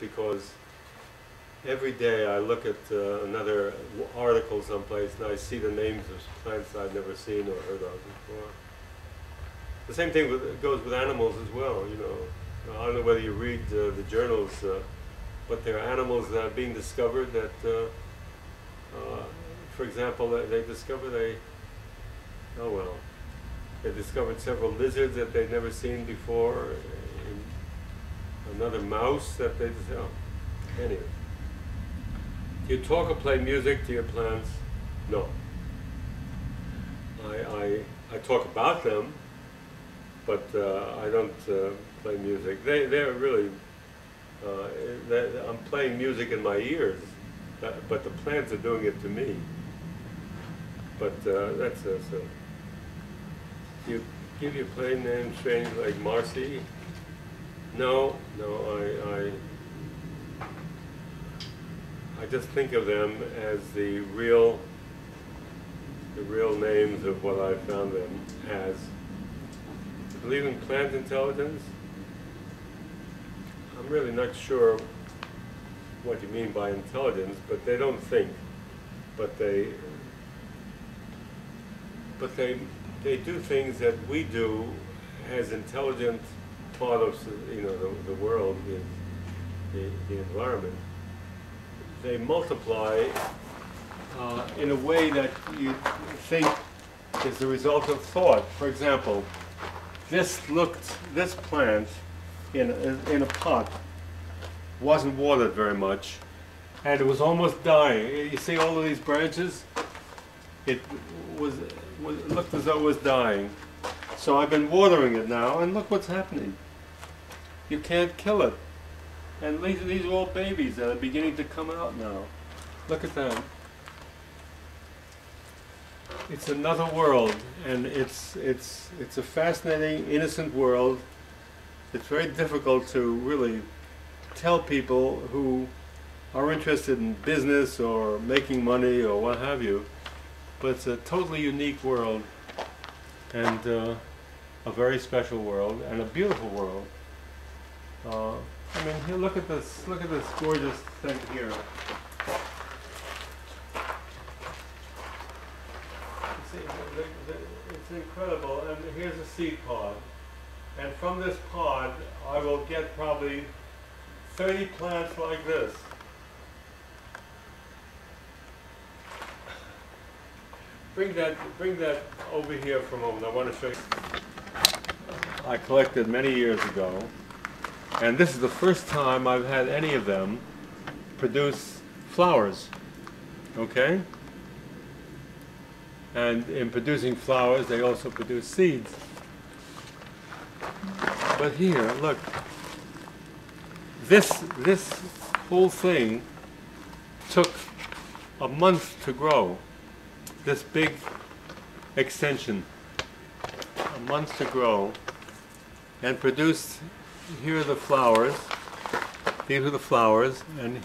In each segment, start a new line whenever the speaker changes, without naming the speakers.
because every day I look at another article someplace and I see the names of plants I've never seen or heard of before. The same thing goes with animals as well, you know. I don't know whether you read the journals, but there are animals that are being discovered that, for example, they discovered they discovered several lizards that they'd never seen before, another mouse that they just, anyway. Do you talk or play music to your plants? No. I talk about them, but I don't play music. They're really, I'm playing music in my ears, but the plants are doing it to me. But that's so. You give your plane name strange like Marcy? No, I just think of them as the real names of what I found them as. You believe in plant intelligence? I'm really not sure what you mean by intelligence, but they don't think. But they do things that we do as intelligent part of, you know, the world, the environment. They multiply in a way that you think is the result of thought. For example, this plant in a pot wasn't watered very much, and it was almost dying. You see all of these branches? It looked as though it was dying. So I've been watering it now, and look what's happening. You can't kill it. And these are all babies that are beginning to come out now. Look at that. It's another world, and it's a fascinating, innocent world. It's very difficult to really tell people who are interested in business or making money or what have you. But it's a totally unique world, and a very special world, and a beautiful world. I mean, here, look at this gorgeous thing here. See, it's incredible, and here's a seed pod. And from this pod, I will get probably 30 plants like this. Bring that over here for a moment. I want to show you. I collected many years ago, and this is the first time I've had any of them produce flowers. Okay? And in producing flowers, they also produce seeds. But here, look. This whole thing took a month to grow. This big extension, a month to grow, and produced. Here are the flowers. These are the flowers, and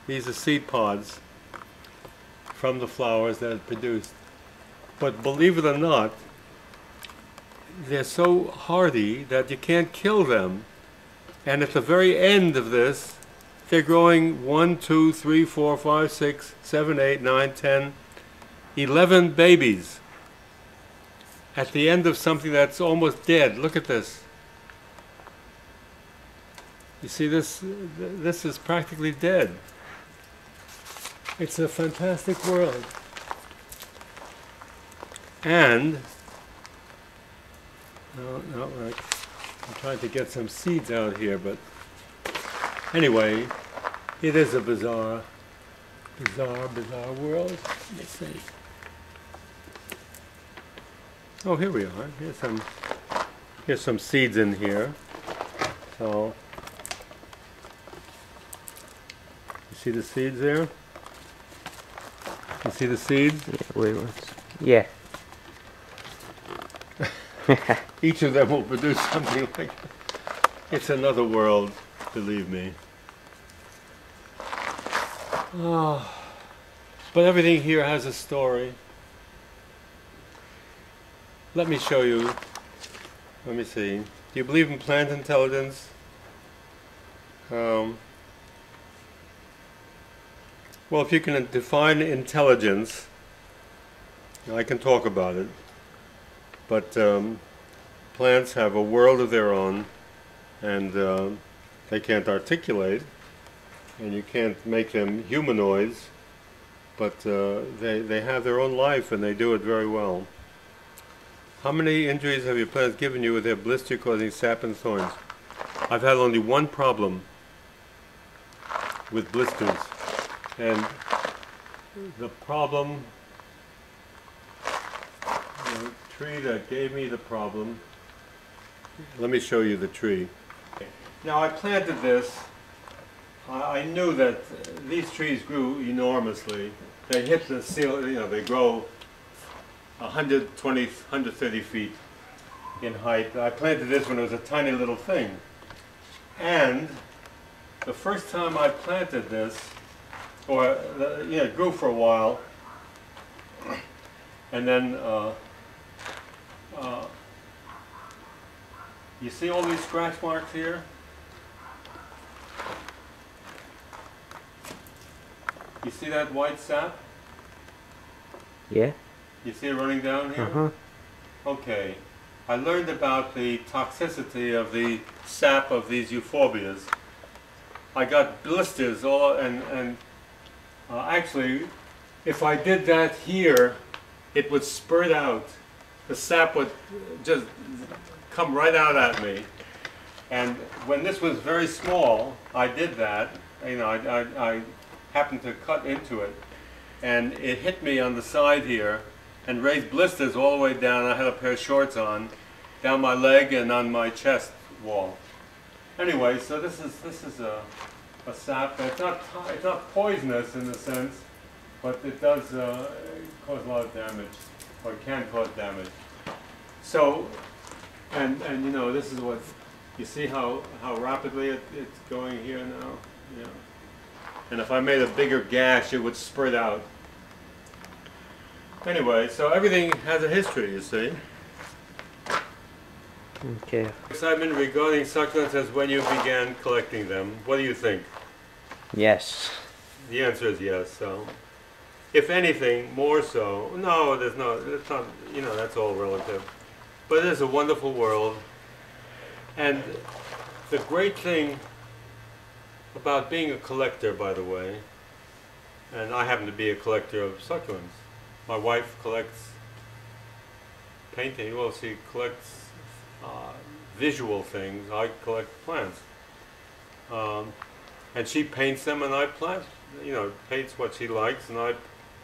these are seed pods from the flowers that it produced. But believe it or not, they're so hardy that you can't kill them. And at the very end of this, they're growing 1, 2, 3, 4, 5, 6, 7, 8, 9, 10, 11 babies at the end of something that's almost dead. Look at this. You see this? This is practically dead. It's a fantastic world. And I'm trying to get some seeds out here, but anyway, it is a bizarre world. Let me see. Oh, here we are. Here's some seeds in here. So, you see the seeds there? You see the seeds?
Yeah.
Each of them will produce something like that. It's another world, believe me. Oh, but everything here has a story. Let me show you. Let me see. Do you believe in plant intelligence? Well, if you can define intelligence, I can talk about it, but plants have a world of their own, and they can't articulate, and you can't make them humanoids, but they have their own life, and they do it very well. How many injuries have your plants given you with their blister causing sap and thorns? I've had only one problem with blisters, and the problem, the tree that gave me the problem, let me show you the tree. Now I planted this, I knew that these trees grew enormously. They hit the ceiling, they grow 120, 130 feet in height. I planted this when it was a tiny little thing. And the first time I planted this, or it grew for a while, and then you see all these scratch marks here? You see that white sap?
Yeah.
You see it running down here?
Uh-huh.
Okay. I learned about the toxicity of the sap of these euphorbias. I got blisters actually, if I did that here, it would spurt out. The sap would just come right out at me. And when this was very small, I did that. I happened to cut into it, and it hit me on the side here and raised blisters all the way down. I had a pair of shorts on, down my leg and on my chest wall. Anyway, so this is a sap. It's not poisonous in the sense, but it does cause a lot of damage, or it can cause damage. So, and this is what you see how rapidly it's going here now. And if I made a bigger gash, it would spread out. Anyway, so everything has a history, you see.
Okay.
Excitement regarding succulents as when you began collecting them. What do you think?
Yes.
The answer is yes. So, if anything, more so. No, it's not. That's all relative. But it is a wonderful world. And the great thing about being a collector, by the way, and I happen to be a collector of succulents. My wife collects painting. Well, she collects visual things. I collect plants. And she paints them, and I plant. Paints what she likes, and I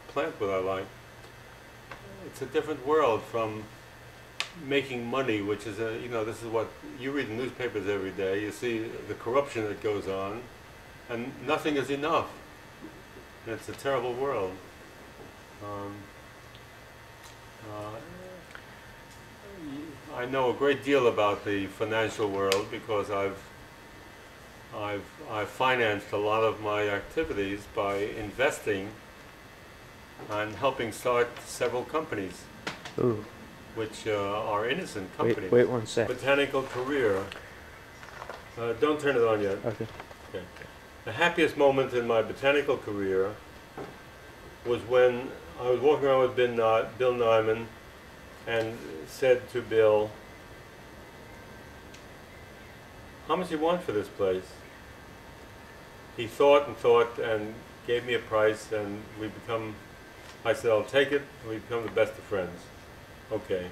plant what I like. It's a different world from making money, which is this is what you read in newspapers every day. You see the corruption that goes on, and nothing is enough. And it's a terrible world. I know a great deal about the financial world because I've financed a lot of my activities by investing and helping start several companies.
Ooh.
Which are innocent companies.
Wait 1 sec.
Botanical career. Don't turn it on yet.
Okay.
Okay. The happiest moment in my botanical career was when I was walking around with Bill Niman and said to Bill, "How much do you want for this place?" He thought and thought and gave me a price, and I said, "I'll take it," and we become the best of friends. Okay.